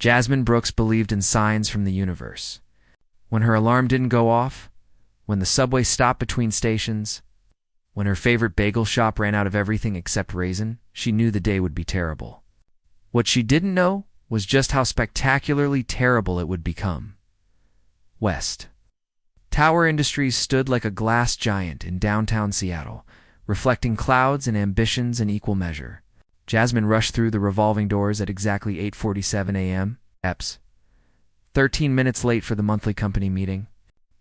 Jasmine Brooks believed in signs from the universe. When her alarm didn't go off, when the subway stopped between stations, when her favorite bagel shop ran out of everything except raisin, she knew the day would be terrible. What she didn't know was just how spectacularly terrible it would become. West. Tower Industries stood like a glass giant in downtown Seattle, reflecting clouds and ambitions in equal measure. Jasmine rushed through the revolving doors at exactly 8:47 a.m. EPS. 13 minutes late for the monthly company meeting.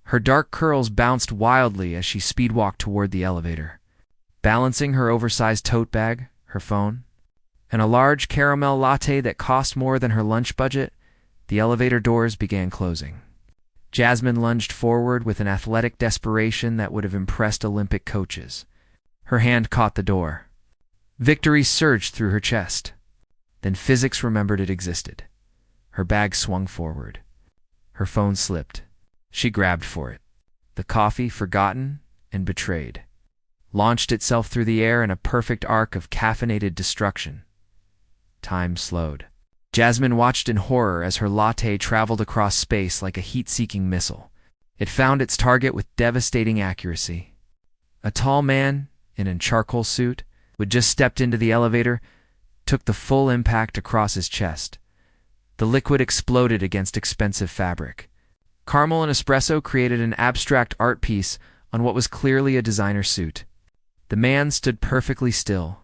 Her dark curls bounced wildly as she speedwalked toward the elevator. Balancing her oversized tote bag, her phone, and a large caramel latte that cost more than her lunch budget, the elevator doors began closing. Jasmine lunged forward with an athletic desperation that would have impressed Olympic coaches. Her hand caught the door. Victory surged through her chest. Then physics remembered it existed. Her bag swung forward. Her phone slipped. She grabbed for it. The coffee, forgotten and betrayed, launched itself through the air in a perfect arc of caffeinated destruction. Time slowed. Jasmine watched in horror as her latte traveled across space like a heat-seeking missile. It found its target with devastating accuracy. A tall man in a charcoal suit who had just stepped into the elevator took the full impact across his chest. The liquid exploded against expensive fabric. Caramel and espresso created an abstract art piece on what was clearly a designer suit. The man stood perfectly still,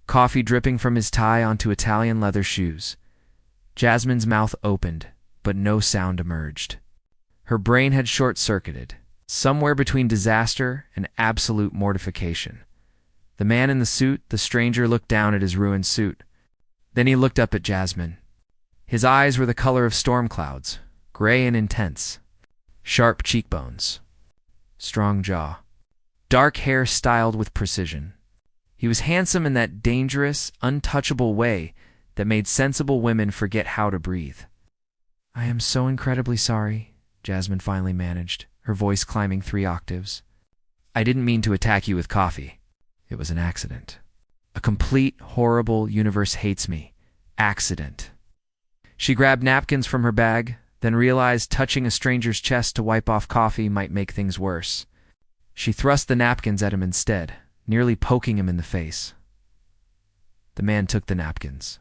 coffee dripping from his tie onto Italian leather shoes. Jasmine's mouth opened, but no sound emerged. Her brain had short-circuited, somewhere between disaster and absolute mortification. The man in the suit, the stranger, looked down at his ruined suit. Then he looked up at Jasmine. His eyes were the color of storm clouds, gray and intense. Sharp cheekbones, strong jaw, dark hair styled with precision. He was handsome in that dangerous, untouchable way that made sensible women forget how to breathe. "I am so incredibly sorry," Jasmine finally managed, her voice climbing 3 octaves. "I didn't mean to attack you with coffee. It was an accident. A complete, horrible universe hates me. Accident." She grabbed napkins from her bag, then realized touching a stranger's chest to wipe off coffee might make things worse. She thrust the napkins at him instead, nearly poking him in the face. The man took the napkins.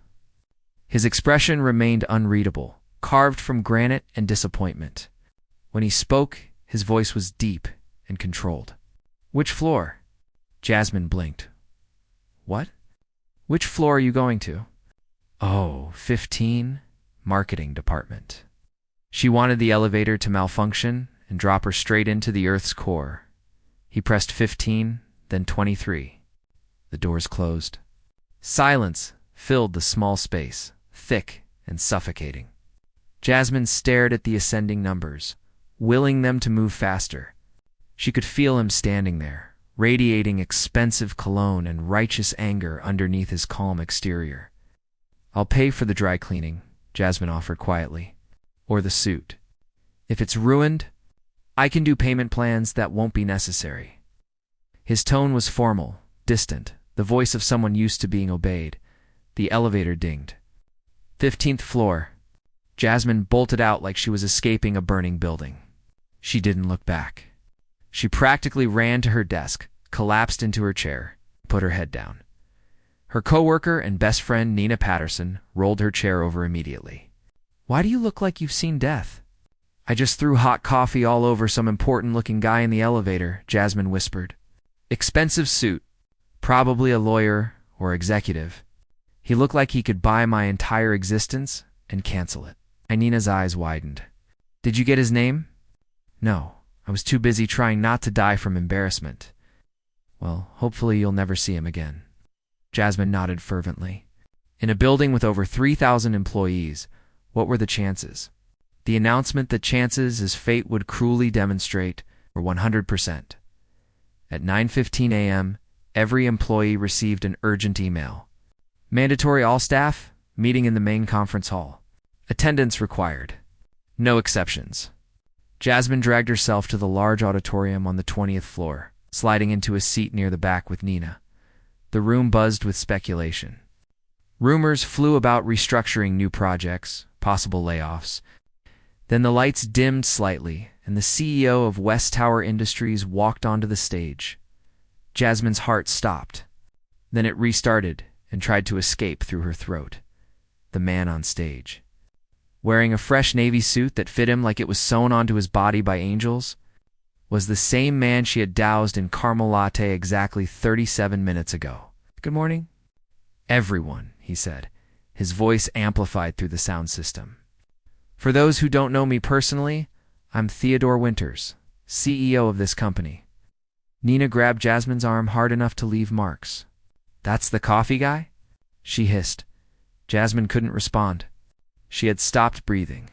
His expression remained unreadable, carved from granite and disappointment. When he spoke, his voice was deep and controlled. "Which floor?" Jasmine blinked. "What? Which floor are you going to?" "Oh, 15, marketing department." She wanted the elevator to malfunction and drop her straight into the Earth's core. He pressed 15, then 23. The doors closed. Silence filled the small space, thick and suffocating. Jasmine stared at the ascending numbers, willing them to move faster. She could feel him standing there, radiating expensive cologne and righteous anger underneath his calm exterior. "I'll pay for the dry cleaning," Jasmine offered quietly. "Or the suit. If it's ruined, I can do payment plans that won't be necessary." His tone was formal, distant, the voice of someone used to being obeyed. The elevator dinged. 15th floor. Jasmine bolted out like she was escaping a burning building. She didn't look back. She practically ran to her desk, collapsed into her chair, put her head down. Her coworker and best friend, Nina Patterson, rolled her chair over immediately. "Why do you look like you've seen death?" "I just threw hot coffee all over some important-looking guy in the elevator," Jasmine whispered. "Expensive suit. Probably a lawyer or executive. He looked like he could buy my entire existence and cancel it." Nina's eyes widened. "Did you get his name?" "No. I was too busy trying not to die from embarrassment." "Well, hopefully you'll never see him again." Jasmine nodded fervently. In a building with over 3,000 employees, what were the chances? The announcement that chances, as fate would cruelly demonstrate, were 100%. At 9:15 a.m., every employee received an urgent email. "Mandatory all staff, meeting in the main conference hall. Attendance required. No exceptions." Jasmine dragged herself to the large auditorium on the 20th floor, sliding into a seat near the back with Nina. The room buzzed with speculation. Rumors flew about restructuring new projects, possible layoffs. Then the lights dimmed slightly, and the CEO of West Tower Industries walked onto the stage. Jasmine's heart stopped. Then it restarted and tried to escape through her throat. The man on stage, wearing a fresh navy suit that fit him like it was sewn onto his body by angels, was the same man she had doused in caramel latte exactly 37 minutes ago. "Good morning, everyone," he said, his voice amplified through the sound system. "For those who don't know me personally, I'm Theodore Winters, CEO of this company." Nina grabbed Jasmine's arm hard enough to leave marks. "That's the coffee guy?" she hissed. Jasmine couldn't respond. She had stopped breathing.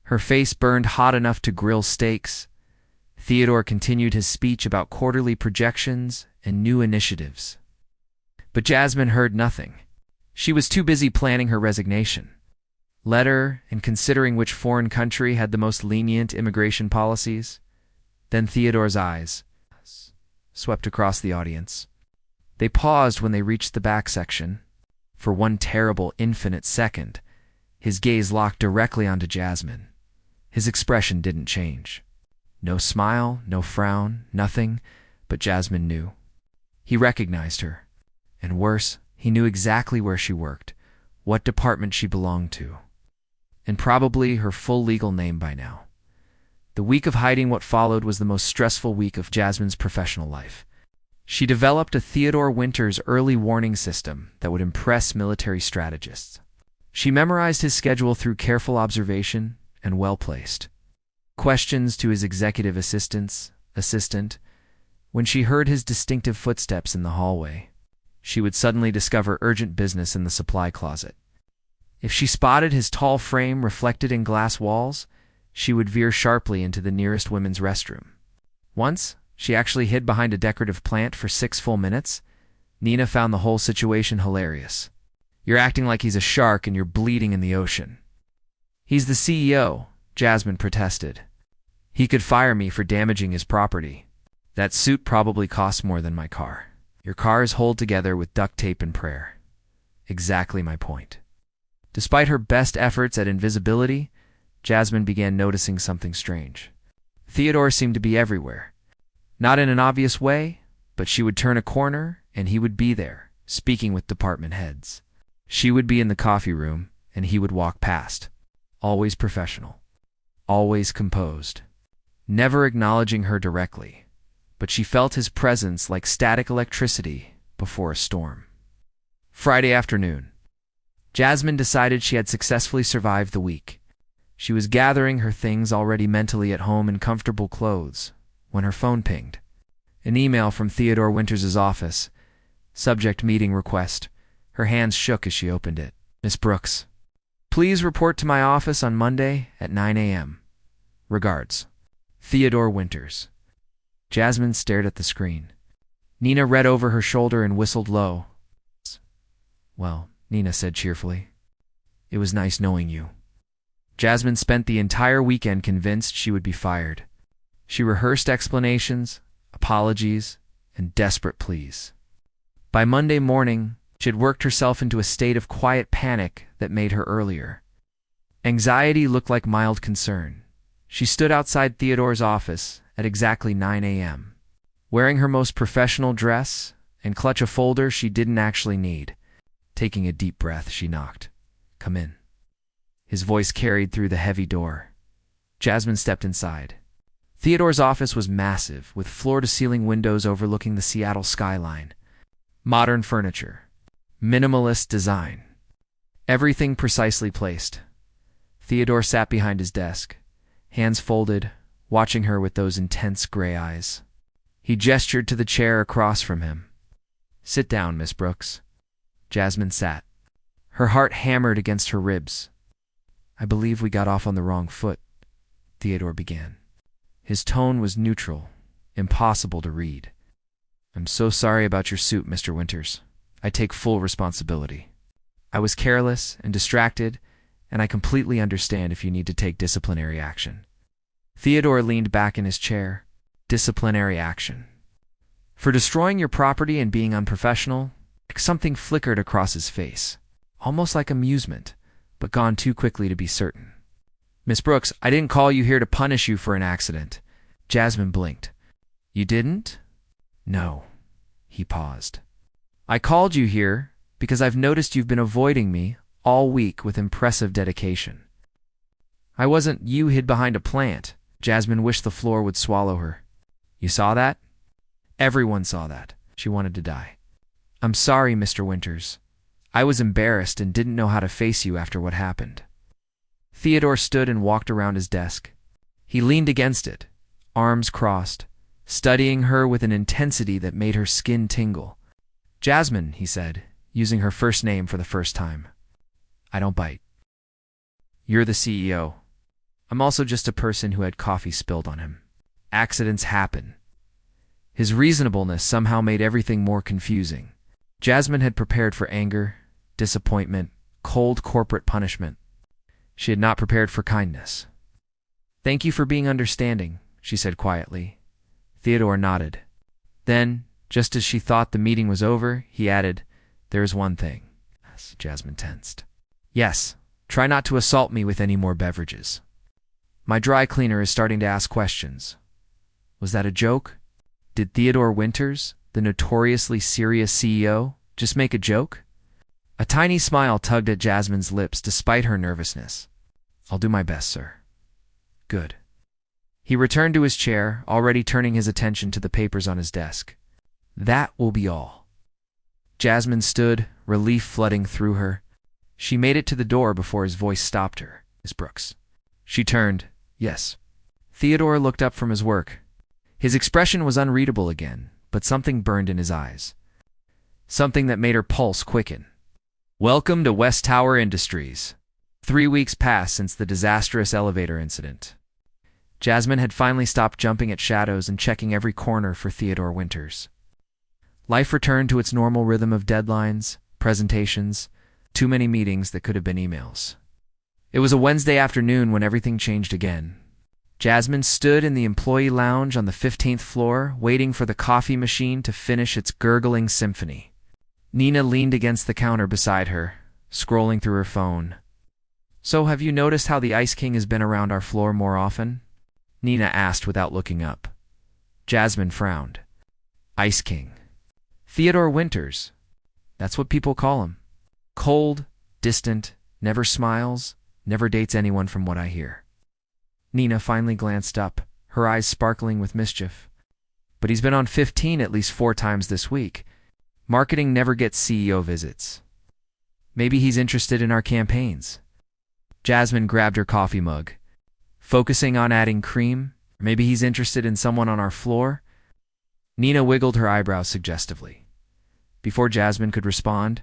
Her face burned hot enough to grill steaks. Theodore continued his speech about quarterly projections and new initiatives. But Jasmine heard nothing. She was too busy planning her resignation letter and considering which foreign country had the most lenient immigration policies. Then Theodore's eyes swept across the audience. They paused when they reached the back section. For one terrible, infinite second, his gaze locked directly onto Jasmine. His expression didn't change. No smile, no frown, nothing, but Jasmine knew. He recognized her. And worse, he knew exactly where she worked, what department she belonged to, and probably her full legal name by now. The week of hiding what followed was the most stressful week of Jasmine's professional life. She developed a Theodore Winters early warning system that would impress military strategists. She memorized his schedule through careful observation and well-placed questions to his executive assistant. When she heard his distinctive footsteps in the hallway, she would suddenly discover urgent business in the supply closet. If she spotted his tall frame reflected in glass walls, she would veer sharply into the nearest women's restroom. Once, she actually hid behind a decorative plant for 6 full minutes. Nina found the whole situation hilarious. "You're acting like he's a shark and you're bleeding in the ocean." "He's the CEO," Jasmine protested. "He could fire me for damaging his property. That suit probably costs more than my car. Your car is held together with duct tape and prayer." Exactly my point. Despite her best efforts at invisibility, Jasmine began noticing something strange. Theodore seemed to be everywhere. Not in an obvious way, but she would turn a corner and he would be there, speaking with department heads. She would be in the coffee room and he would walk past. Always professional. Always composed. Never acknowledging her directly, but she felt his presence like static electricity before a storm. Friday afternoon. Jasmine decided she had successfully survived the week. She was gathering her things already mentally at home in comfortable clothes when her phone pinged. An email from Theodore Winters' office. Subject: meeting request. Her hands shook as she opened it. "Miss Brooks, please report to my office on Monday at 9 a.m. Regards, Theodore Winters." Jasmine stared at the screen. Nina read over her shoulder and whistled low. "Well," Nina said cheerfully, "it was nice knowing you." Jasmine spent the entire weekend convinced she would be fired. She rehearsed explanations, apologies, and desperate pleas. By Monday morning, she had worked herself into a state of quiet panic that made her earlier. Anxiety looked like mild concern. She stood outside Theodore's office at exactly 9 a.m., wearing her most professional dress and clutch a folder she didn't actually need. Taking a deep breath, she knocked. "Come in." His voice carried through the heavy door. Jasmine stepped inside. Theodore's office was massive, with floor-to-ceiling windows overlooking the Seattle skyline. Modern furniture. Minimalist design. Everything precisely placed. Theodore sat behind his desk, hands folded, watching her with those intense gray eyes. He gestured to the chair across from him. "Sit down, Miss Brooks." Jasmine sat. Her heart hammered against her ribs. "I believe we got off on the wrong foot," Theodore began. His tone was neutral, impossible to read. "I'm so sorry about your suit, Mr. Winters. I take full responsibility. I was careless and distracted, and I completely understand if you need to take disciplinary action." Theodore leaned back in his chair. Disciplinary action. For destroying your property and being unprofessional? Something flickered across his face, almost like amusement, but gone too quickly to be certain. "Miss Brooks, I didn't call you here to punish you for an accident." Jasmine blinked. "You didn't?" "No." He paused. "I called you here because I've noticed you've been avoiding me all week with impressive dedication." "I wasn't. You hid behind a plant." Jasmine wished the floor would swallow her. "You saw that?" "Everyone saw that." She wanted to die. "I'm sorry, Mr. Winters. I was embarrassed and didn't know how to face you after what happened." Theodore stood and walked around his desk. He leaned against it, arms crossed, studying her with an intensity that made her skin tingle. "Jasmine," he said, using her first name for the first time. "I don't bite. You're the CEO. I'm also just a person who had coffee spilled on him. Accidents happen." His reasonableness somehow made everything more confusing. Jasmine had prepared for anger, disappointment, cold corporate punishment. She had not prepared for kindness. "Thank you for being understanding," she said quietly. Theodore nodded. Then, just as she thought the meeting was over, he added, "There is one thing." Jasmine tensed. "Yes, try not to assault me with any more beverages. My dry cleaner is starting to ask questions." Was that a joke? Did Theodore Winters, the notoriously serious CEO, just make a joke? A tiny smile tugged at Jasmine's lips despite her nervousness. "I'll do my best, sir." "Good." He returned to his chair, already turning his attention to the papers on his desk. "That will be all." Jasmine stood, relief flooding through her. She made it to the door before his voice stopped her. "Miss Brooks." She turned. "Yes." Theodore looked up from his work. His expression was unreadable again, but something burned in his eyes. Something that made her pulse quicken. "Welcome to West Tower Industries." 3 weeks passed since the disastrous elevator incident. Jasmine had finally stopped jumping at shadows and checking every corner for Theodore Winters. Life returned to its normal rhythm of deadlines, presentations, too many meetings that could have been emails. It was a Wednesday afternoon when everything changed again. Jasmine stood in the employee lounge on the 15th floor, waiting for the coffee machine to finish its gurgling symphony. Nina leaned against the counter beside her, scrolling through her phone. "So have you noticed how the Ice King has been around our floor more often?" Nina asked without looking up. Jasmine frowned. "Ice King. Theodore Winters. That's what people call him. Cold, distant, never smiles, never dates anyone from what I hear." Nina finally glanced up, her eyes sparkling with mischief. "But he's been on 15 at least 4 times this week. Marketing never gets CEO visits. Maybe he's interested in our campaigns." Jasmine grabbed her coffee mug. "Focusing on adding cream? Maybe he's interested in someone on our floor?" Nina wiggled her eyebrows suggestively. Before Jasmine could respond,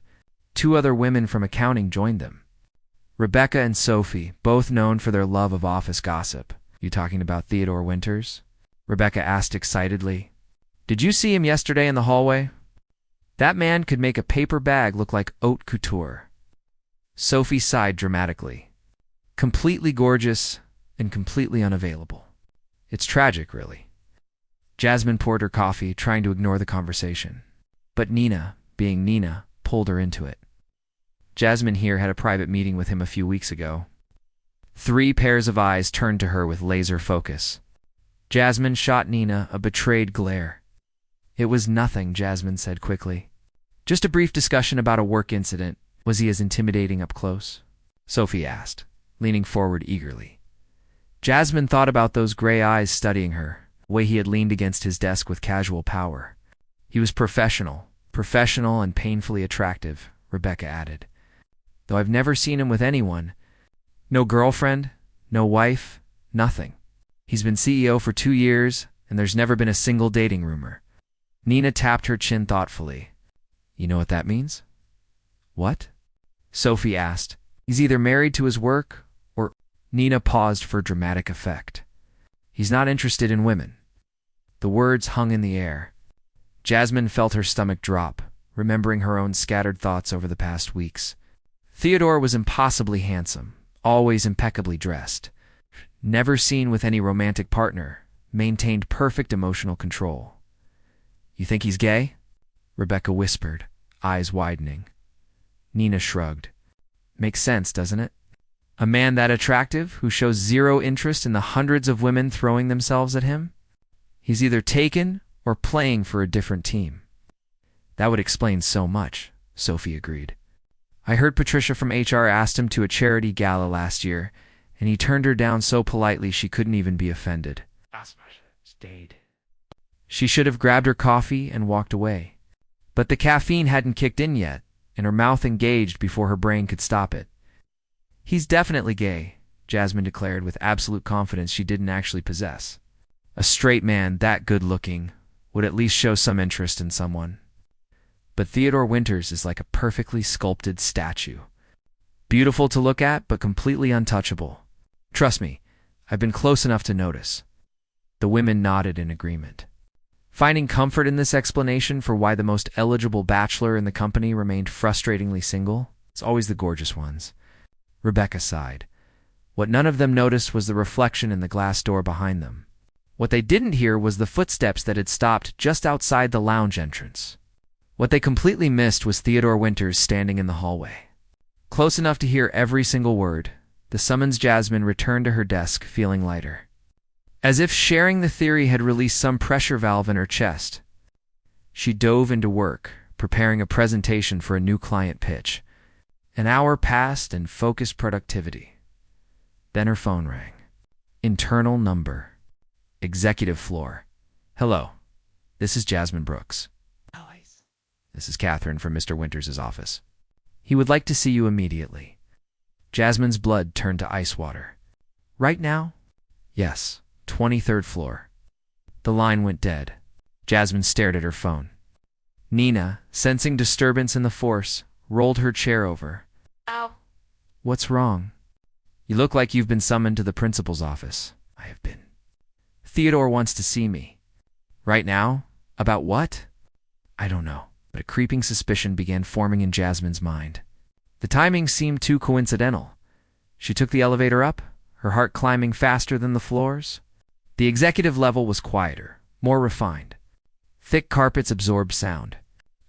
2 other women from accounting joined them. Rebecca and Sophie, both known for their love of office gossip. "You talking about Theodore Winters?" Rebecca asked excitedly. "Did you see him yesterday in the hallway? That man could make a paper bag look like haute couture." Sophie sighed dramatically. "Completely gorgeous and completely unavailable. It's tragic, really." Jasmine poured her coffee, trying to ignore the conversation. But Nina, being Nina, pulled her into it. Jasmine here had a private meeting with him a few weeks ago. 3 pairs of eyes turned to her with laser focus. Jasmine shot Nina a betrayed glare. "It was nothing," Jasmine said quickly. "Just a brief discussion about a work incident. Was he as intimidating up close?" Sophie asked, leaning forward eagerly. Jasmine thought about those gray eyes studying her, the way he had leaned against his desk with casual power. "He was professional and painfully attractive," Rebecca added. "Though I've never seen him with anyone. No girlfriend, no wife, nothing. He's been CEO for 2 years, and there's never been a single dating rumor." Nina tapped her chin thoughtfully. "You know what that means?" "What?" Sophie asked. "He's either married to his work, or—" Nina paused for dramatic effect. "He's not interested in women." The words hung in the air. Jasmine felt her stomach drop, remembering her own scattered thoughts over the past weeks. Theodore was impossibly handsome, always impeccably dressed. Never seen with any romantic partner, maintained perfect emotional control. "You think he's gay?" Rebecca whispered, eyes widening. Nina shrugged. "Makes sense, doesn't it? A man that attractive who shows zero interest in the hundreds of women throwing themselves at him? He's either taken or playing for a different team. That would explain so much, Sophie agreed. I heard Patricia from HR asked him to a charity gala last year, and he turned her down so politely she couldn't even be offended. Stayed. She should have grabbed her coffee and walked away. But the caffeine hadn't kicked in yet, and her mouth engaged before her brain could stop it. He's definitely gay, Jasmine declared with absolute confidence she didn't actually possess. A straight man that good-looking would at least show some interest in someone. But Theodore Winters is like a perfectly sculpted statue. Beautiful to look at, but completely untouchable. Trust me, I've been close enough to notice. The women nodded in agreement. Finding comfort in this explanation for why the most eligible bachelor in the company remained frustratingly single, it's always the gorgeous ones. Rebecca sighed. What none of them noticed was the reflection in the glass door behind them. What they didn't hear was the footsteps that had stopped just outside the lounge entrance. What they completely missed was Theodore Winters standing in the hallway. Close enough to hear every single word, the summons Jasmine returned to her desk feeling lighter. As if sharing the theory had released some pressure valve in her chest. She dove into work, preparing a presentation for a new client pitch. An hour passed in focused productivity. Then her phone rang. Internal number. Executive floor. Hello. This is Jasmine Brooks. This is Catherine from Mr. Winters' office. He would like to see you immediately. Jasmine's blood turned to ice water. Right now? Yes. 23rd floor. The line went dead. Jasmine stared at her phone. Nina, sensing disturbance in the force, rolled her chair over. Ow. What's wrong? You look like you've been summoned to the principal's office. I have been. Theodore wants to see me. Right now? About what? I don't know, but a creeping suspicion began forming in Jasmine's mind. The timing seemed too coincidental. She took the elevator up, her heart climbing faster than the floors. The executive level was quieter, more refined. Thick carpets absorbed sound.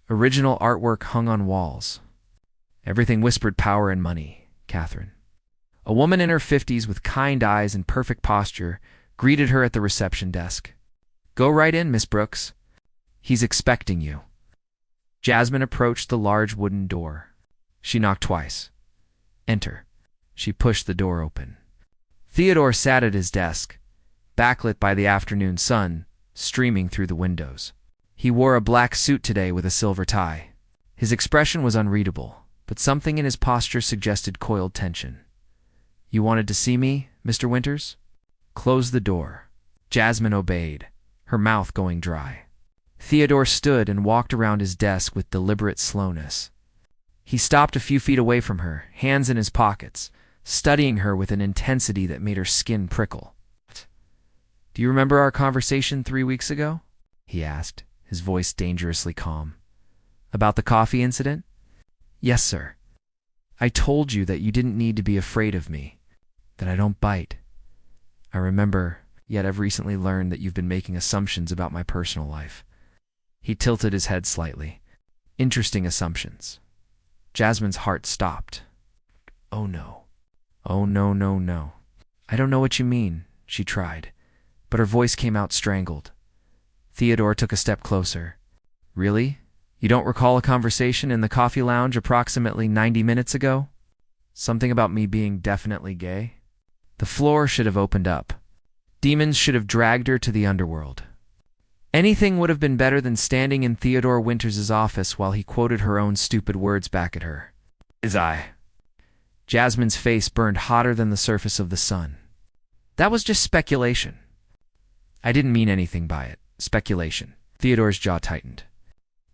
Original artwork hung on walls. Everything whispered power and money, Catherine. A woman in her 50s with kind eyes and perfect posture greeted her at the reception desk. Go right in, Miss Brooks. He's expecting you. Jasmine approached the large wooden door. She knocked twice. Enter. She pushed the door open. Theodore sat at his desk, backlit by the afternoon sun streaming through the windows. He wore a black suit today with a silver tie. His expression was unreadable, but something in his posture suggested coiled tension. You wanted to see me, Mr. Winters? Close the door. Jasmine obeyed, her mouth going dry. Theodore stood and walked around his desk with deliberate slowness. He stopped a few feet away from her, hands in his pockets, studying her with an intensity that made her skin prickle. Do you remember our conversation 3 weeks ago? He asked, his voice dangerously calm. About the coffee incident? Yes, sir. I told you that you didn't need to be afraid of me, that I don't bite. I remember, yet I've recently learned that you've been making assumptions about my personal life. He tilted his head slightly. Interesting assumptions. Jasmine's heart stopped. Oh no. Oh no, no, no. I don't know what you mean, she tried, but her voice came out strangled. Theodore took a step closer. Really? You don't recall a conversation in the coffee lounge approximately 90 minutes ago? Something about me being definitely gay? The floor should have opened up. Demons should have dragged her to the underworld. Anything would have been better than standing in Theodore Winters' office while he quoted her own stupid words back at her. His eye. Jasmine's face burned hotter than the surface of the sun. That was just speculation. I didn't mean anything by it. Speculation. Theodore's jaw tightened.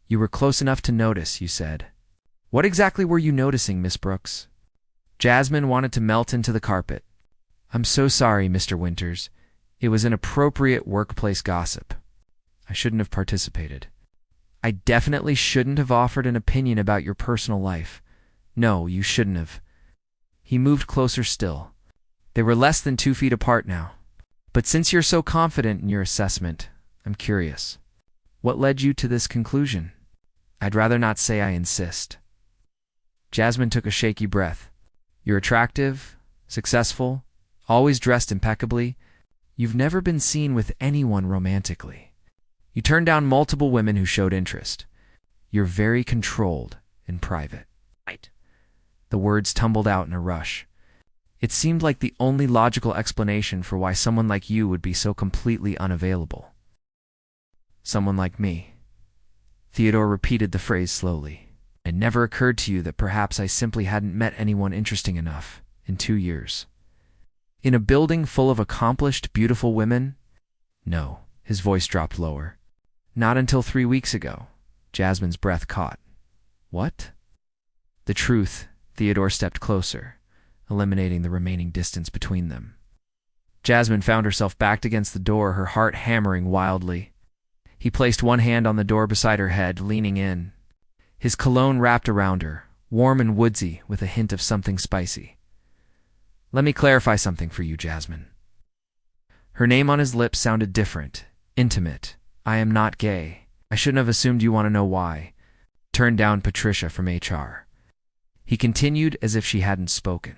You were close enough to notice, you said. What exactly were you noticing, Miss Brooks? Jasmine wanted to melt into the carpet. I'm so sorry, Mr. Winters. It was inappropriate workplace gossip. I shouldn't have participated. I definitely shouldn't have offered an opinion about your personal life. No, you shouldn't have. He moved closer still. They were less than 2 feet apart now. But since you're so confident in your assessment, I'm curious. What led you to this conclusion? I'd rather not say I insist. Jasmine took a shaky breath. You're attractive, successful, always dressed impeccably. You've never been seen with anyone romantically. You turned down multiple women who showed interest. You're very controlled in private. Right. The words tumbled out in a rush. It seemed like the only logical explanation for why someone like you would be so completely unavailable. Someone like me. Theodore repeated the phrase slowly. It never occurred to you that perhaps I simply hadn't met anyone interesting enough in 2 years. In a building full of accomplished, beautiful women? No, his voice dropped lower. Not until 3 weeks ago. Jasmine's breath caught. What? The truth. Theodore stepped closer, eliminating the remaining distance between them. Jasmine found herself backed against the door, her heart hammering wildly. He placed one hand on the door beside her head, leaning in. His cologne wrapped around her, warm and woodsy with a hint of something spicy. Let me clarify something for you, Jasmine. Her name on his lips sounded different, intimate. I am not gay. I shouldn't have assumed you want to know why. Turned down Patricia from HR. He continued as if she hadn't spoken,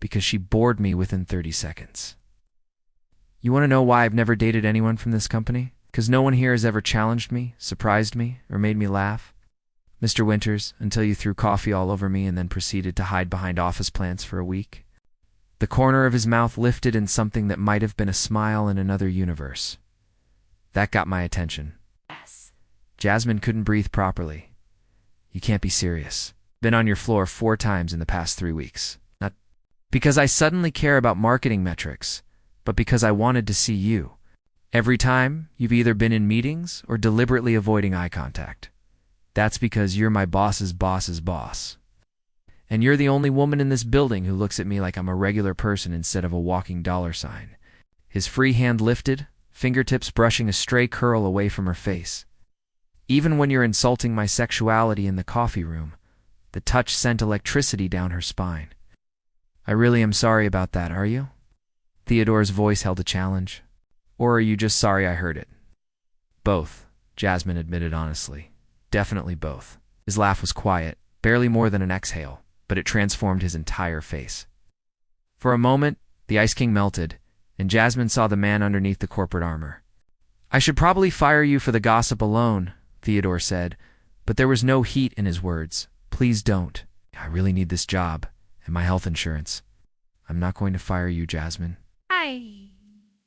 because she bored me within 30 seconds. You want to know why I've never dated anyone from this company? Because no one here has ever challenged me, surprised me, or made me laugh. Mr. Winters, until you threw coffee all over me and then proceeded to hide behind office plants for a week. The corner of his mouth lifted in something that might have been a smile in another universe. That got my attention. Yes. Jasmine couldn't breathe properly. You can't be serious. Been on your floor 4 times in the past 3 weeks. Not because I suddenly care about marketing metrics, but because I wanted to see you. Every time, you've either been in meetings or deliberately avoiding eye contact. That's because you're my boss's boss's boss. And you're the only woman in this building who looks at me like I'm a regular person instead of a walking dollar sign. His free hand lifted, fingertips brushing a stray curl away from her face. Even when you're insulting my sexuality in the coffee room, the touch sent electricity down her spine. I really am sorry about that, are you? Theodore's voice held a challenge. Or are you just sorry I heard it? Both, Jasmine admitted honestly. Definitely both. His laugh was quiet, barely more than an exhale, but it transformed his entire face. For a moment, the Ice King melted, and Jasmine saw the man underneath the corporate armor. I should probably fire you for the gossip alone, Theodore said, but there was no heat in his words. Please don't. I really need this job, and my health insurance. I'm not going to fire you, Jasmine.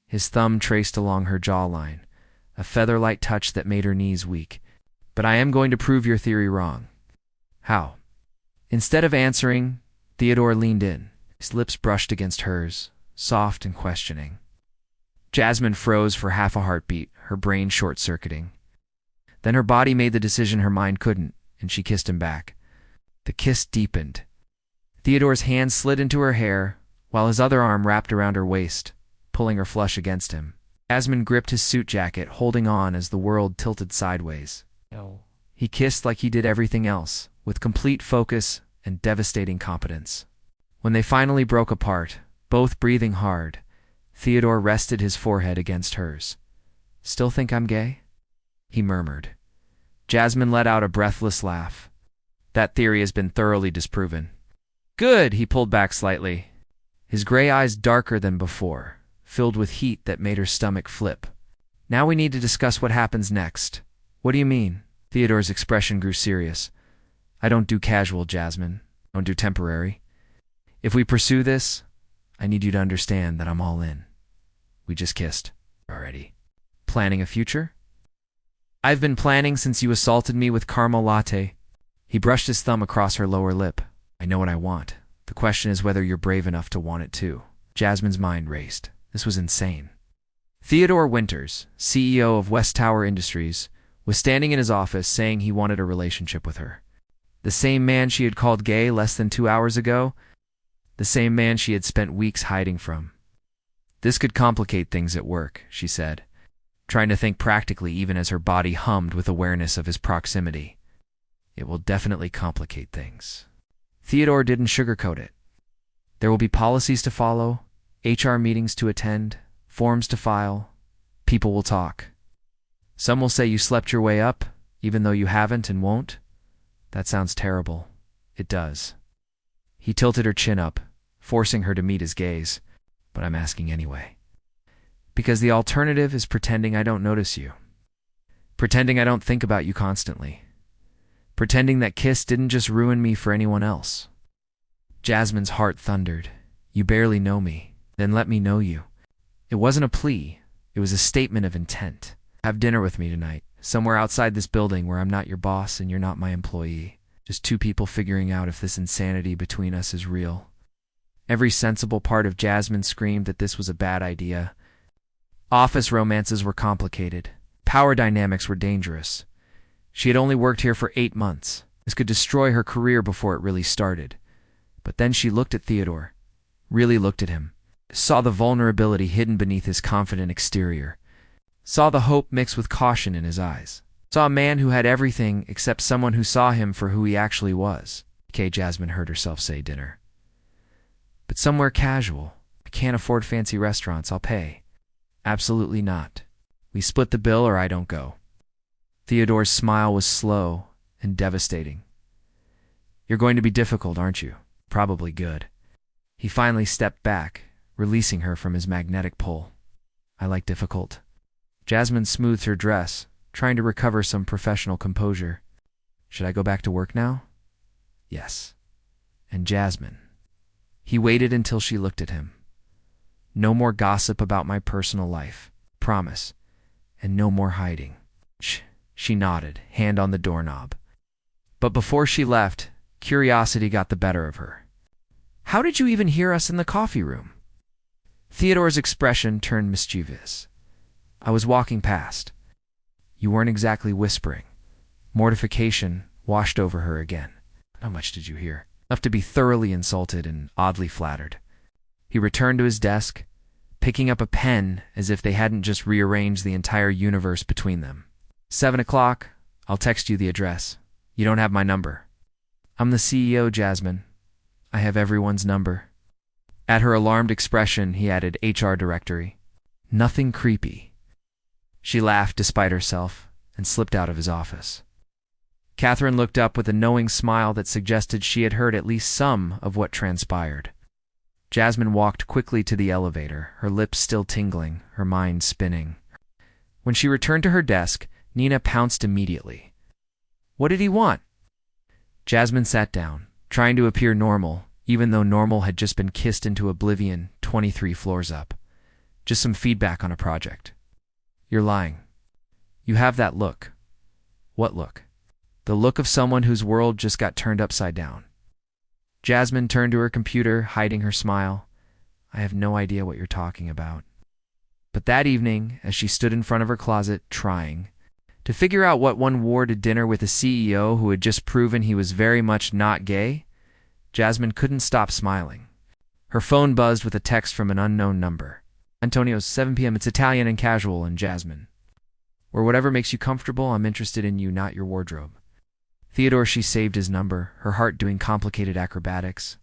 His thumb traced along her jawline, a feather-light touch that made her knees weak. But I am going to prove your theory wrong. How? Instead of answering, Theodore leaned in. His lips brushed against hers, soft and questioning. Jasmine froze for half a heartbeat, her brain short-circuiting. Then her body made the decision her mind couldn't, and she kissed him back. The kiss deepened. Theodore's hand slid into her hair, while his other arm wrapped around her waist, pulling her flush against him. Jasmine gripped his suit jacket, holding on as the world tilted sideways. No. He kissed like he did everything else, with complete focus and devastating competence. When they finally broke apart, both breathing hard, Theodore rested his forehead against hers. Still think I'm gay? He murmured. Jasmine let out a breathless laugh. That theory has been thoroughly disproven. Good, he pulled back slightly, his gray eyes darker than before, filled with heat that made her stomach flip. Now we need to discuss what happens next. What do you mean? Theodore's expression grew serious. I don't do casual, Jasmine. I don't do temporary. If we pursue this, I need you to understand that I'm all in. We just kissed already. Planning a future? I've been planning since you assaulted me with caramel latte. He brushed his thumb across her lower lip. I know what I want. The question is whether you're brave enough to want it too. Jasmine's mind raced. This was insane. Theodore Winters, CEO of West Tower Industries, was standing in his office saying he wanted a relationship with her. The same man she had called gay less than 2 hours ago, the same man she had spent weeks hiding from. This could complicate things at work, she said, trying to think practically even as her body hummed with awareness of his proximity. It will definitely complicate things. Theodore didn't sugarcoat it. There will be policies to follow, HR meetings to attend, forms to file. People will talk. Some will say you slept your way up, even though you haven't and won't. That sounds terrible. It does. He tilted her chin up, forcing her to meet his gaze. But I'm asking anyway. Because the alternative is pretending I don't notice you. Pretending I don't think about you constantly. Pretending that kiss didn't just ruin me for anyone else. Jasmine's heart thundered. You barely know me. Then let me know you. It wasn't a plea. It was a statement of intent. Have dinner with me tonight, somewhere outside this building where I'm not your boss and you're not my employee. Just two people figuring out if this insanity between us is real. Every sensible part of Jasmine screamed that this was a bad idea. Office romances were complicated. Power dynamics were dangerous. She had only worked here for 8 months. This could destroy her career before it really started. But then she looked at Theodore. Really looked at him. Saw the vulnerability hidden beneath his confident exterior. Saw the hope mixed with caution in his eyes. Saw a man who had everything except someone who saw him for who he actually was. Okay, Jasmine heard herself say dinner. But somewhere casual. I can't afford fancy restaurants, I'll pay. Absolutely not. We split the bill or I don't go. Theodore's smile was slow and devastating. You're going to be difficult, aren't you? Probably good. He finally stepped back, releasing her from his magnetic pull. I like difficult. Jasmine smoothed her dress, trying to recover some professional composure. Should I go back to work now? Yes. And Jasmine. He waited until she looked at him. No more gossip about my personal life. Promise. And no more hiding. Shh. She nodded, hand on the doorknob. But before she left, curiosity got the better of her. How did you even hear us in the coffee room? Theodore's expression turned mischievous. I was walking past. You weren't exactly whispering. Mortification washed over her again. How much did you hear? Enough to be thoroughly insulted and oddly flattered. He returned to his desk, picking up a pen as if they hadn't just rearranged the entire universe between them. 7 o'clock, I'll text you the address. You don't have my number. I'm the CEO, Jasmine. I have everyone's number. At her alarmed expression, he added HR directory. Nothing creepy. She laughed despite herself and slipped out of his office. Catherine looked up with a knowing smile that suggested she had heard at least some of what transpired. Jasmine walked quickly to the elevator, her lips still tingling, her mind spinning. When she returned to her desk, Nina pounced immediately. What did he want? Jasmine sat down, trying to appear normal, even though normal had just been kissed into oblivion 23 floors up. Just some feedback on a project. You're lying. You have that look. What look? The look of someone whose world just got turned upside down. Jasmine turned to her computer, hiding her smile. I have no idea what you're talking about. But that evening, as she stood in front of her closet, trying to figure out what one wore to dinner with a CEO who had just proven he was very much not gay, Jasmine couldn't stop smiling. Her phone buzzed with a text from an unknown number. Antonio's 7 p.m. It's Italian and casual, and Jasmine. Or whatever makes you comfortable, I'm interested in you, not your wardrobe. Theodore, she saved his number, her heart doing complicated acrobatics.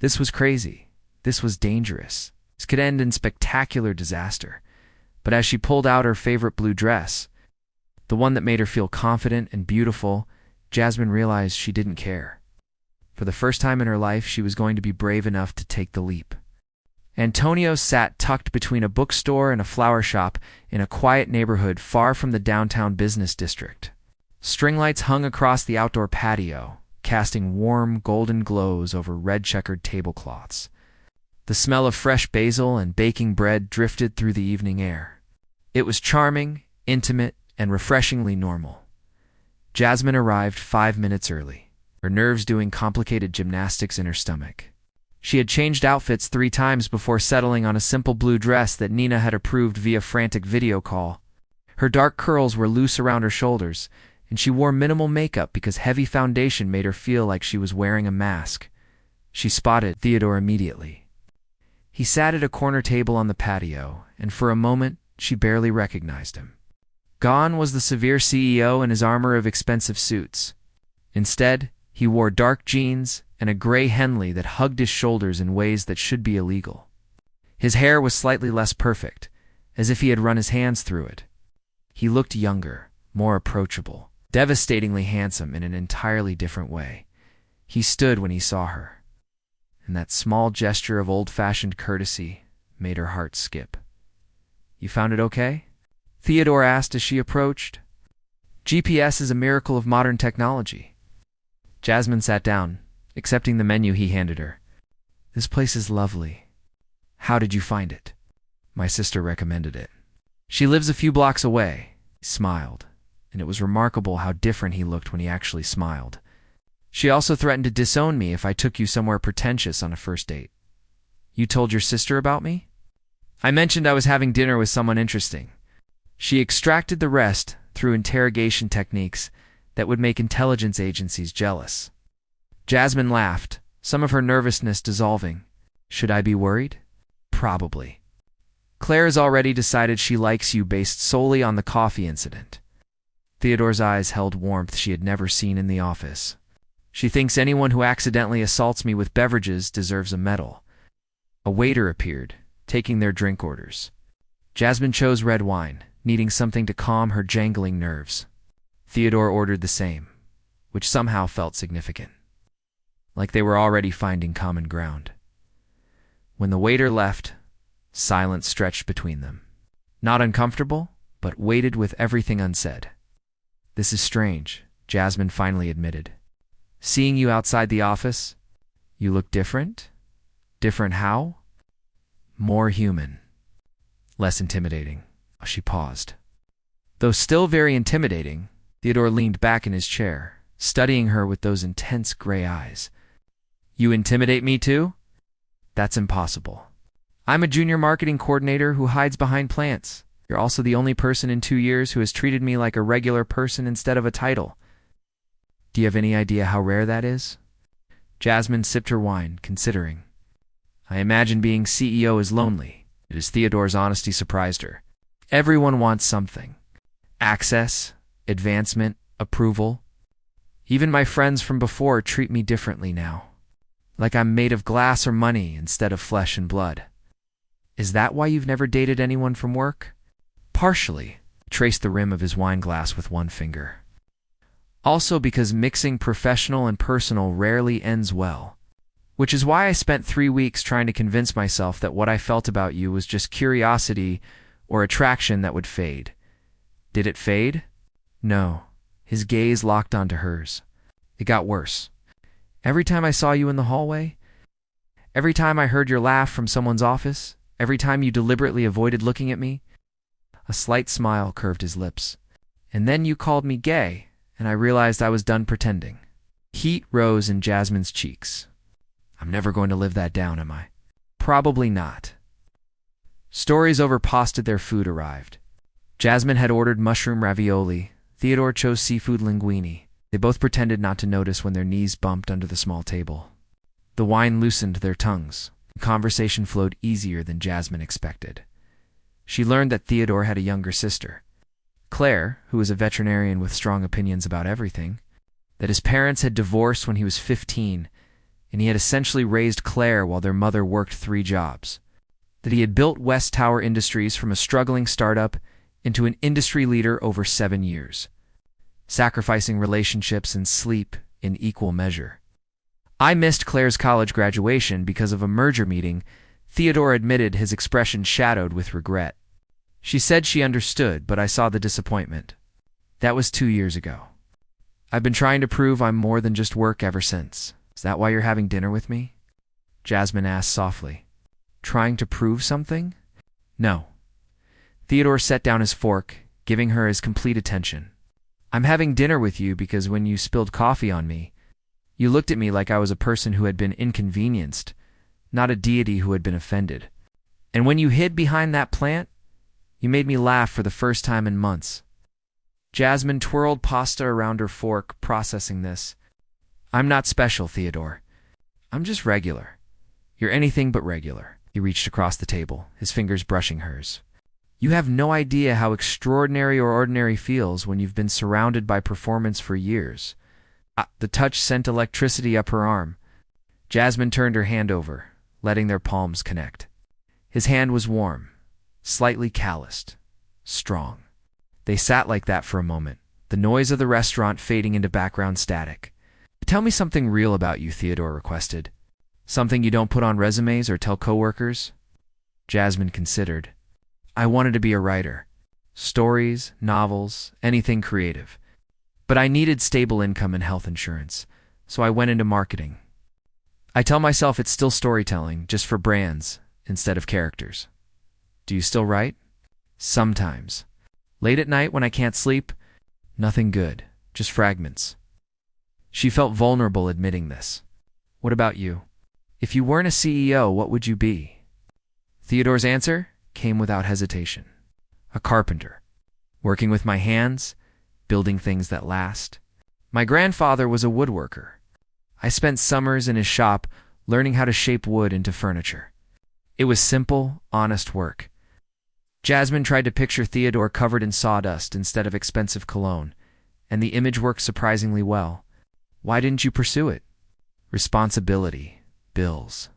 This was crazy. This was dangerous. This could end in spectacular disaster. But as she pulled out her favorite blue dress, the one that made her feel confident and beautiful, Jasmine realized she didn't care. For the first time in her life, she was going to be brave enough to take the leap. Antonio sat tucked between a bookstore and a flower shop in a quiet neighborhood far from the downtown business district. String lights hung across the outdoor patio, casting warm, golden glows over red-checkered tablecloths. The smell of fresh basil and baking bread drifted through the evening air. It was charming, intimate, and refreshingly normal. Jasmine arrived 5 minutes early, her nerves doing complicated gymnastics in her stomach. She had changed outfits 3 times before settling on a simple blue dress that Nina had approved via frantic video call. Her dark curls were loose around her shoulders, and she wore minimal makeup because heavy foundation made her feel like she was wearing a mask. She spotted Theodore immediately. He sat at a corner table on the patio, and for a moment, she barely recognized him. Gone was the severe CEO and his armor of expensive suits. Instead, he wore dark jeans and a gray Henley that hugged his shoulders in ways that should be illegal. His hair was slightly less perfect, as if he had run his hands through it. He looked younger, more approachable, devastatingly handsome in an entirely different way. He stood when he saw her. and that small gesture of old-fashioned courtesy made her heart skip. "You found it okay?" Theodore asked as she approached. "GPS is a miracle of modern technology." Jasmine sat down, accepting the menu he handed her. "This place is lovely. How did you find it?" "My sister recommended it. She lives a few blocks away." He smiled, and it was remarkable how different he looked when he actually smiled. "She also threatened to disown me if I took you somewhere pretentious on a first date." "You told your sister about me?" "I mentioned I was having dinner with someone interesting. She extracted the rest through interrogation techniques that would make intelligence agencies jealous." Jasmine laughed, some of her nervousness dissolving. "Should I be worried?" "Probably. Claire has already decided she likes you based solely on the coffee incident." Theodore's eyes held warmth she had never seen in the office. "She thinks anyone who accidentally assaults me with beverages deserves a medal." A waiter appeared, taking their drink orders. Jasmine chose red wine, needing something to calm her jangling nerves. Theodore ordered the same, which somehow felt significant, like they were already finding common ground. When the waiter left, silence stretched between them. Not uncomfortable, but weighted with everything unsaid. "This is strange," Jasmine finally admitted. "Seeing you outside the office, you look different." "Different how?" "More human. Less intimidating." She paused. Though still very intimidating, Theodore leaned back in his chair, studying her with those intense gray eyes. "You intimidate me too?" "That's impossible. I'm a junior marketing coordinator who hides behind plants. You're also the only person in 2 years who has treated me like a regular person instead of a title." "Do you have any idea how rare that is?" Jasmine sipped her wine, considering. "I imagine being CEO is lonely." It is Theodore's honesty surprised her. "Everyone wants something. Access, advancement, approval. Even my friends from before treat me differently now. Like I'm made of glass or money instead of flesh and blood." "Is that why you've never dated anyone from work?" "Partially." Traced the rim of his wine glass with one finger. "Also because mixing professional and personal rarely ends well. Which is why I spent 3 weeks trying to convince myself that what I felt about you was just curiosity or attraction that would fade." "Did it fade?" "No." His gaze locked onto hers. "It got worse. Every time I saw you in the hallway, every time I heard your laugh from someone's office, every time you deliberately avoided looking at me." A slight smile curved his lips. "And then you called me gay, and I realized I was done pretending." Heat rose in Jasmine's cheeks. "I'm never going to live that down, am I?" "Probably not." Stories over pasta their food arrived. Jasmine had ordered mushroom ravioli. Theodore chose seafood linguine. They both pretended not to notice when their knees bumped under the small table. The wine loosened their tongues. The conversation flowed easier than Jasmine expected. She learned that Theodore had a younger sister, Claire, who was a veterinarian with strong opinions about everything, that his parents had divorced when he was 15, and he had essentially raised Claire while their mother worked 3 jobs, that he had built West Tower Industries from a struggling startup into an industry leader over 7 years, sacrificing relationships and sleep in equal measure. "I missed Claire's college graduation because of a merger meeting." Theodore admitted, his expression shadowed with regret. "She said she understood, but I saw the disappointment. That was 2 years ago. I've been trying to prove I'm more than just work ever since." "Is that why you're having dinner with me?" Jasmine asked softly. "Trying to prove something?" "No." Theodore set down his fork, giving her his complete attention. "I'm having dinner with you because when you spilled coffee on me, you looked at me like I was a person who had been inconvenienced, not a deity who had been offended. And when you hid behind that plant, you made me laugh for the first time in months." Jasmine twirled pasta around her fork, processing this. "I'm not special, Theodore. I'm just regular. You're anything but regular." He reached across the table, his fingers brushing hers. "You have no idea how extraordinary or ordinary feels when you've been surrounded by performance for years." The touch sent electricity up her arm. Jasmine turned her hand over, letting their palms connect. His hand was warm, slightly calloused, strong. They sat like that for a moment, the noise of the restaurant fading into background static. "Tell me something real about you," Theodore requested. Something you don't put on resumes or tell coworkers? Jasmine considered. I wanted to be a writer. Stories, novels, anything creative. But I needed stable income and health insurance, so I went into marketing. I tell myself it's still storytelling, just for brands instead of characters. Do you still write? Sometimes. Late at night when I can't sleep? Nothing good, just fragments. She felt vulnerable admitting this. What about you? If you weren't a CEO, what would you be? Theodore's answer came without hesitation. A carpenter. Working with my hands, building things that last. My grandfather was a woodworker. I spent summers in his shop learning how to shape wood into furniture. It was simple, honest work. Jasmine tried to picture Theodore covered in sawdust instead of expensive cologne, and the image worked surprisingly well. Why didn't you pursue it? Responsibility, bills,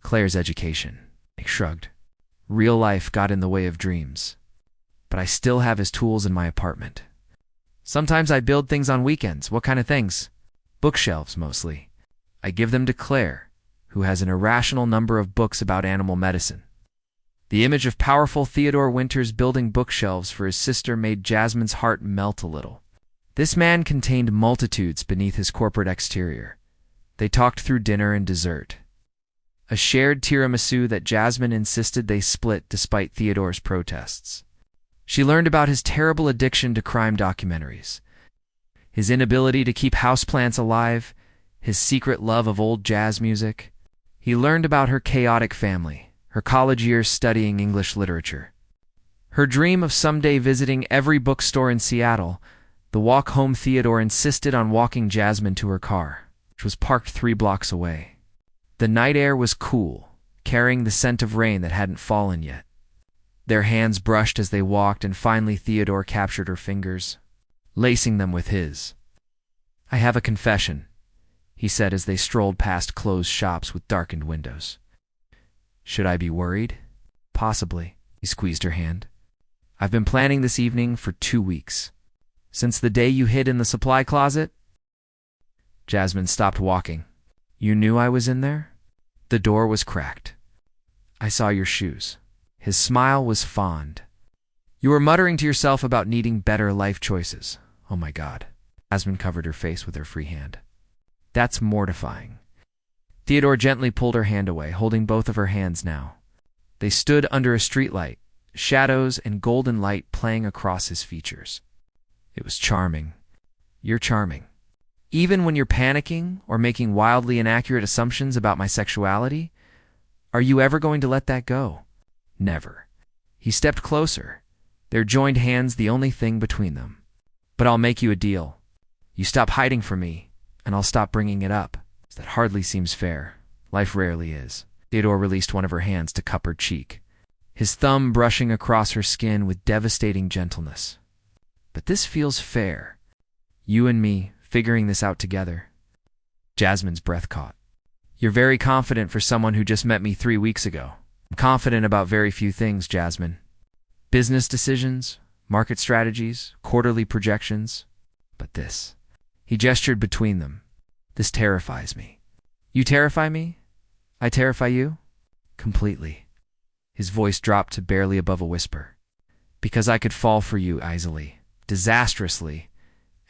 Claire's education. I shrugged. Real life got in the way of dreams. But I still have his tools in my apartment. Sometimes I build things on weekends. What kind of things? Bookshelves, mostly. I give them to Claire, who has an irrational number of books about animal medicine. The image of powerful Theodore Winters building bookshelves for his sister made Jasmine's heart melt a little. This man contained multitudes beneath his corporate exterior. They talked through dinner and dessert. A shared tiramisu that Jasmine insisted they split despite Theodore's protests. She learned about his terrible addiction to crime documentaries, his inability to keep houseplants alive, his secret love of old jazz music. He learned about her chaotic family, her college years studying English literature, her dream of someday visiting every bookstore in Seattle. The walk home, Theodore insisted on walking Jasmine to her car, which was parked 3 blocks away. The night air was cool, carrying the scent of rain that hadn't fallen yet. Their hands brushed as they walked, and finally Theodore captured her fingers, lacing them with his. I have a confession, he said as they strolled past closed shops with darkened windows. Should I be worried? Possibly. He squeezed her hand. I've been planning this evening for 2 weeks. Since the day you hid in the supply closet? Jasmine stopped walking. You knew I was in there? The door was cracked. I saw your shoes. His smile was fond. You were muttering to yourself about needing better life choices. Oh my God. Jasmine covered her face with her free hand. That's mortifying. Theodore gently pulled her hand away, holding both of her hands now. They stood under a streetlight, shadows and golden light playing across his features. It was charming. You're charming. Even when you're panicking or making wildly inaccurate assumptions about my sexuality, are you ever going to let that go? Never. He stepped closer, their joined hands the only thing between them. But I'll make you a deal. You stop hiding from me, and I'll stop bringing it up. That hardly seems fair. Life rarely is. Theodore released one of her hands to cup her cheek, his thumb brushing across her skin with devastating gentleness. But this feels fair. You and me, figuring this out together. Jasmine's breath caught. You're very confident for someone who just met me 3 weeks ago. I'm confident about very few things, Jasmine. Business decisions, market strategies, quarterly projections. But this. He gestured between them. This terrifies me. You terrify me? I terrify you? Completely. His voice dropped to barely above a whisper. Because I could fall for you easily, disastrously,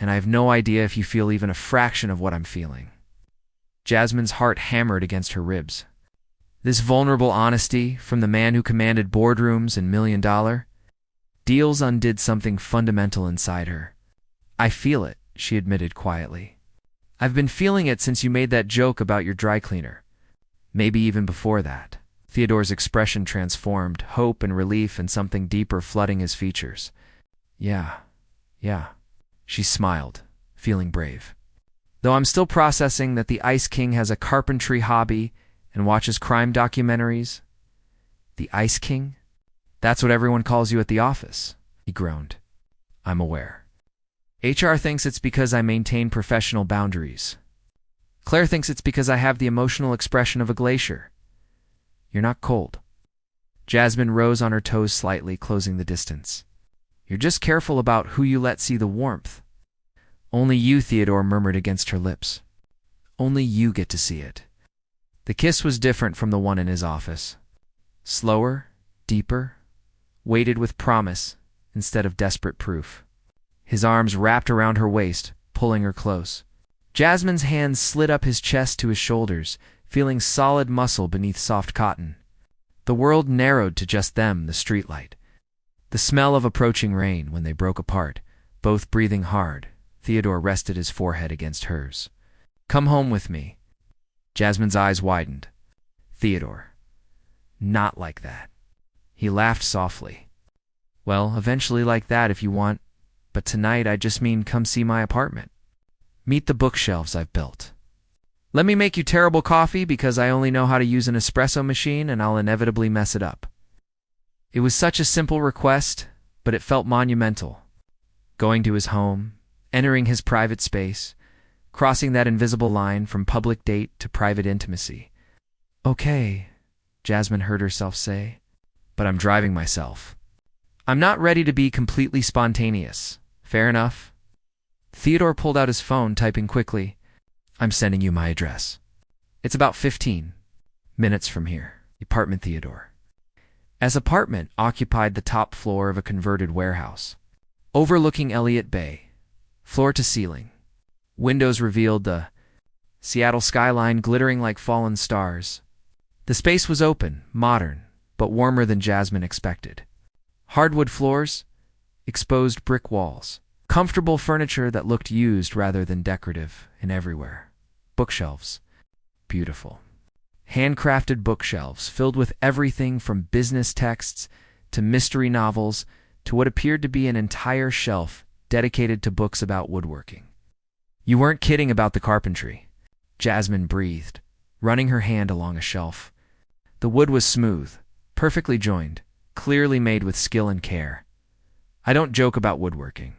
and I have no idea if you feel even a fraction of what I'm feeling. Jasmine's heart hammered against her ribs. This vulnerable honesty from the man who commanded boardrooms and million-dollar deals undid something fundamental inside her. I feel it, she admitted quietly. I've been feeling it since you made that joke about your dry cleaner. Maybe even before that. Theodore's expression transformed, hope and relief and something deeper flooding his features. Yeah. She smiled, feeling brave. Though I'm still processing that the Ice King has a carpentry hobby and watches crime documentaries. The Ice King? That's what everyone calls you at the office, he groaned. I'm aware. HR thinks it's because I maintain professional boundaries. Claire thinks it's because I have the emotional expression of a glacier. You're not cold. Jasmine rose on her toes slightly, closing the distance. You're just careful about who you let see the warmth. Only you, Theodore murmured against her lips. Only you get to see it. The kiss was different from the one in his office. Slower, deeper, weighted with promise instead of desperate proof. His arms wrapped around her waist, pulling her close. Jasmine's hands slid up his chest to his shoulders, feeling solid muscle beneath soft cotton. The world narrowed to just them, the streetlight. The smell of approaching rain when they broke apart, both breathing hard. Theodore rested his forehead against hers. "Come home with me." Jasmine's eyes widened. "Theodore, not like that." He laughed softly. "Well, eventually like that if you want, but tonight I just mean come see my apartment. Meet the bookshelves I've built. Let me make you terrible coffee because I only know how to use an espresso machine and I'll inevitably mess it up." It was such a simple request, but it felt monumental. Going to his home, entering his private space, crossing that invisible line from public date to private intimacy. "Okay," Jasmine heard herself say, "but I'm driving myself. I'm not ready to be completely spontaneous. Fair enough?" Theodore pulled out his phone, typing quickly, "I'm sending you my address. It's about 15 minutes from here. Apartment Theodore." As apartment occupied the top floor of a converted warehouse, overlooking Elliott Bay, floor to ceiling. Windows revealed the Seattle skyline glittering like fallen stars. The space was open, modern, but warmer than Jasmine expected. Hardwood floors, exposed brick walls, comfortable furniture that looked used rather than decorative, and everywhere. Bookshelves. Beautiful. Handcrafted bookshelves filled with everything from business texts to mystery novels to what appeared to be an entire shelf dedicated to books about woodworking. "You weren't kidding about the carpentry," Jasmine breathed, running her hand along a shelf. The wood was smooth, perfectly joined, clearly made with skill and care. "I don't joke about woodworking."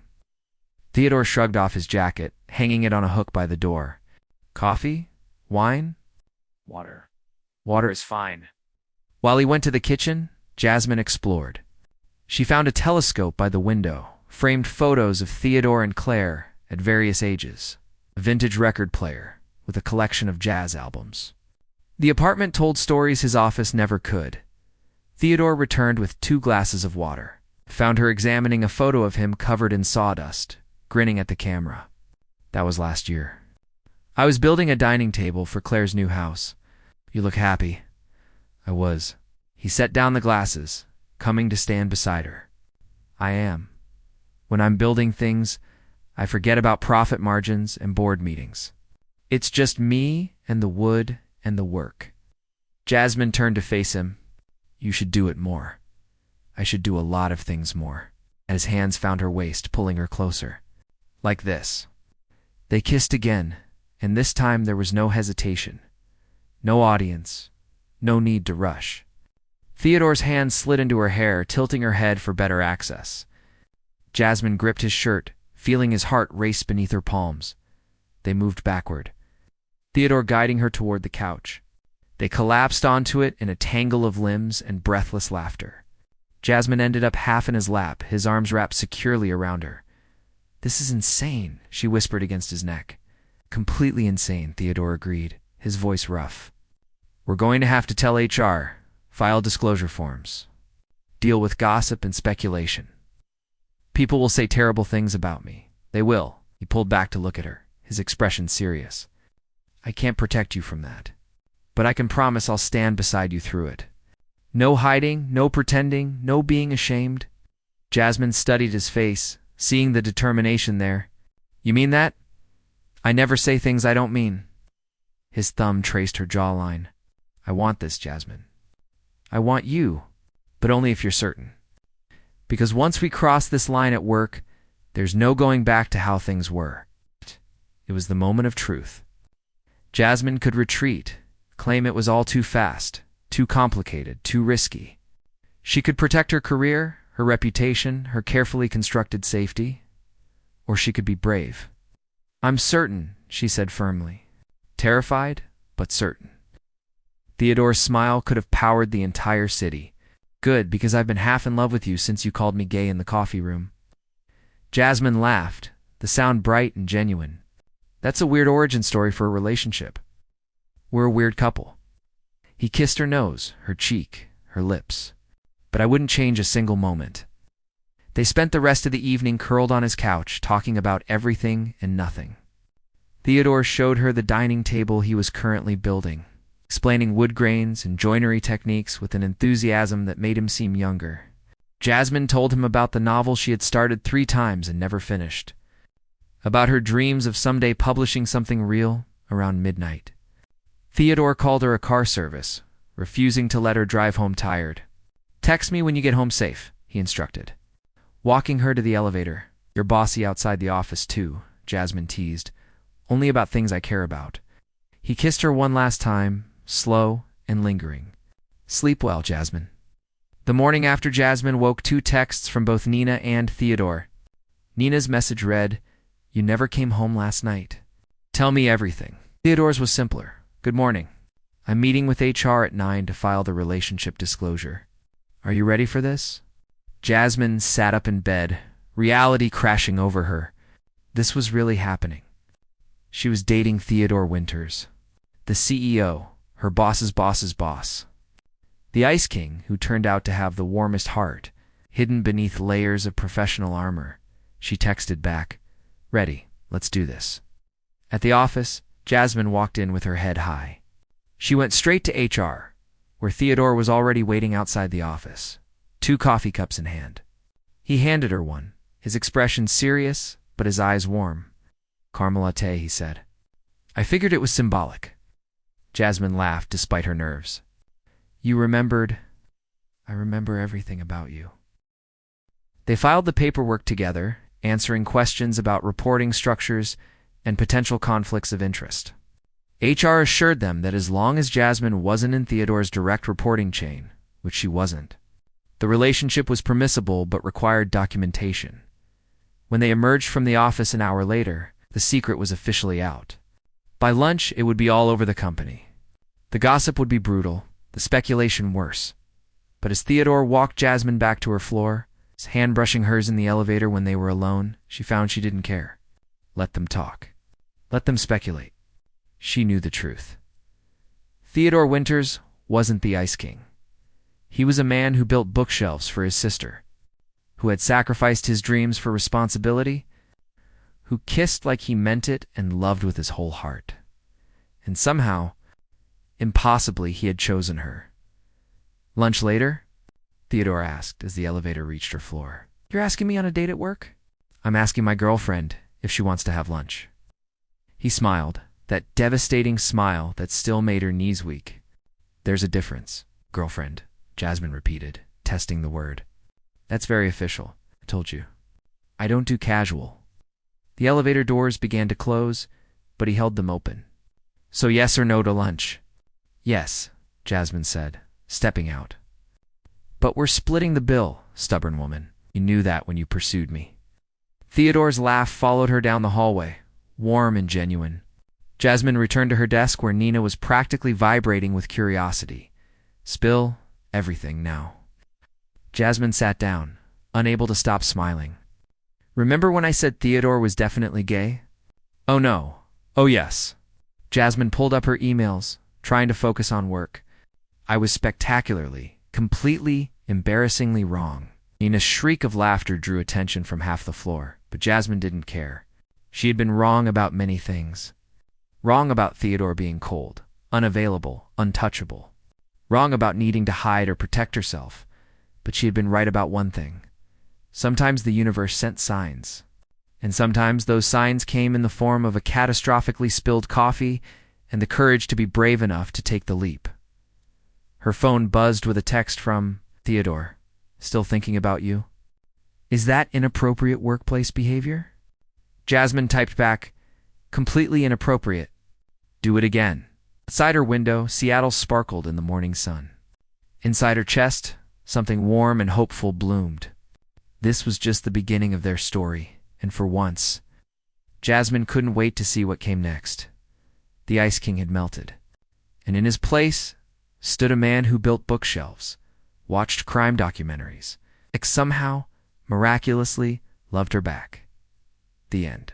Theodore shrugged off his jacket, hanging it on a hook by the door. "Coffee? Wine?" "Water. Water is fine." While he went to the kitchen, Jasmine explored. She found a telescope by the window, framed photos of Theodore and Claire at various ages, a vintage record player with a collection of jazz albums. The apartment told stories his office never could. Theodore returned with 2 glasses of water, found her examining a photo of him covered in sawdust, grinning at the camera. "That was last year. I was building a dining table for Claire's new house. You look happy." "I was." He set down the glasses, coming to stand beside her. "I am. When I'm building things, I forget about profit margins and board meetings. It's just me and the wood and the work." Jasmine turned to face him. "You should do it more. I should do a lot of things more." And his hands found her waist, pulling her closer. "Like this." They kissed again, and this time there was no hesitation. No audience. No need to rush. Theodore's hand slid into her hair, tilting her head for better access. Jasmine gripped his shirt, feeling his heart race beneath her palms. They moved backward, Theodore guiding her toward the couch. They collapsed onto it in a tangle of limbs and breathless laughter. Jasmine ended up half in his lap, his arms wrapped securely around her. "This is insane," she whispered against his neck. "Completely insane," Theodore agreed, his voice rough. "We're going to have to tell HR, file disclosure forms, deal with gossip and speculation. People will say terrible things about me. They will." He pulled back to look at her, his expression serious. "I can't protect you from that, but I can promise I'll stand beside you through it. No hiding, no pretending, no being ashamed." Jasmine studied his face, seeing the determination there. "You mean that?" "I never say things I don't mean." His thumb traced her jawline. "I want this, Jasmine. I want you, but only if you're certain. Because once we cross this line at work, there's no going back to how things were." It was the moment of truth. Jasmine could retreat, claim it was all too fast, too complicated, too risky. She could protect her career, her reputation, her carefully constructed safety. Or she could be brave. "I'm certain," she said firmly. Terrified, but certain. Theodore's smile could have powered the entire city. "Good, because I've been half in love with you since you called me gay in the coffee room." Jasmine laughed, the sound bright and genuine. "That's a weird origin story for a relationship." "We're a weird couple." He kissed her nose, her cheek, her lips. But I wouldn't change a single moment. They spent the rest of the evening curled on his couch, talking about everything and nothing. Theodore showed her the dining table he was currently building, explaining wood grains and joinery techniques with an enthusiasm that made him seem younger. Jasmine told him about the novel she had started 3 times and never finished, about her dreams of someday publishing something real around midnight. Theodore called her a car service, refusing to let her drive home tired. "Text me when you get home safe," he instructed. Walking her to the elevator. "You're bossy outside the office, too," Jasmine teased. "Only about things I care about." He kissed her one last time, slow and lingering. "Sleep well, Jasmine." The morning after, Jasmine woke 2 texts from both Nina and Theodore. Nina's message read, "You never came home last night. Tell me everything." Theodore's was simpler. "Good morning. I'm meeting with HR at 9 to file the relationship disclosure. Are you ready for this?" Jasmine sat up in bed, reality crashing over her. This was really happening. She was dating Theodore Winters, the CEO, her boss's boss's boss. The Ice King, who turned out to have the warmest heart, hidden beneath layers of professional armor. She texted back, "Ready, let's do this." At the office, Jasmine walked in with her head high. She went straight to HR, where Theodore was already waiting outside the office, 2 coffee cups in hand. He handed her one, his expression serious, but his eyes warm. "Caramel latte," he said. "I figured it was symbolic." Jasmine laughed despite her nerves. "You remembered?" "I remember everything about you." They filed the paperwork together, answering questions about reporting structures and potential conflicts of interest. HR assured them that as long as Jasmine wasn't in Theodore's direct reporting chain, which she wasn't, the relationship was permissible but required documentation. When they emerged from the office an hour later, the secret was officially out. By lunch, it would be all over the company. The gossip would be brutal, the speculation worse. But as Theodore walked Jasmine back to her floor, his hand brushing hers in the elevator when they were alone, she found she didn't care. Let them talk. Let them speculate. She knew the truth. Theodore Winters wasn't the Ice King. He was a man who built bookshelves for his sister, who had sacrificed his dreams for responsibility, who kissed like he meant it and loved with his whole heart. And somehow, impossibly, he had chosen her. "Lunch later?" Theodore asked as the elevator reached her floor. "You're asking me on a date at work?" "I'm asking my girlfriend if she wants to have lunch." He smiled, that devastating smile that still made her knees weak. "There's a difference, girlfriend," Jasmine repeated, testing the word. "That's very official, I told you. I don't do casual." The elevator doors began to close, but he held them open. "So yes or no to lunch?" "Yes," Jasmine said, stepping out. "But we're splitting the bill, stubborn woman. You knew that when you pursued me." Theodore's laugh followed her down the hallway, warm and genuine. Jasmine returned to her desk where Nina was practically vibrating with curiosity. Spill everything now. Jasmine sat down, unable to stop smiling. "Remember when I said Theodore was definitely gay?" "Oh no. Oh yes." Jasmine pulled up her emails, trying to focus on work. "I was spectacularly, completely, embarrassingly wrong." Nina's shriek of laughter drew attention from half the floor, but Jasmine didn't care. She had been wrong about many things. Wrong about Theodore being cold, unavailable, untouchable. Wrong about needing to hide or protect herself. But she had been right about one thing. Sometimes the universe sent signs. And sometimes those signs came in the form of a catastrophically spilled coffee and the courage to be brave enough to take the leap. Her phone buzzed with a text from Theodore. "Still thinking about you? Is that inappropriate workplace behavior?" Jasmine typed back, "Completely inappropriate. Do it again." Outside her window, Seattle sparkled in the morning sun. Inside her chest, something warm and hopeful bloomed. This was just the beginning of their story, and for once, Jasmine couldn't wait to see what came next. The Ice King had melted, and in his place stood a man who built bookshelves, watched crime documentaries, and somehow, miraculously, loved her back. The end.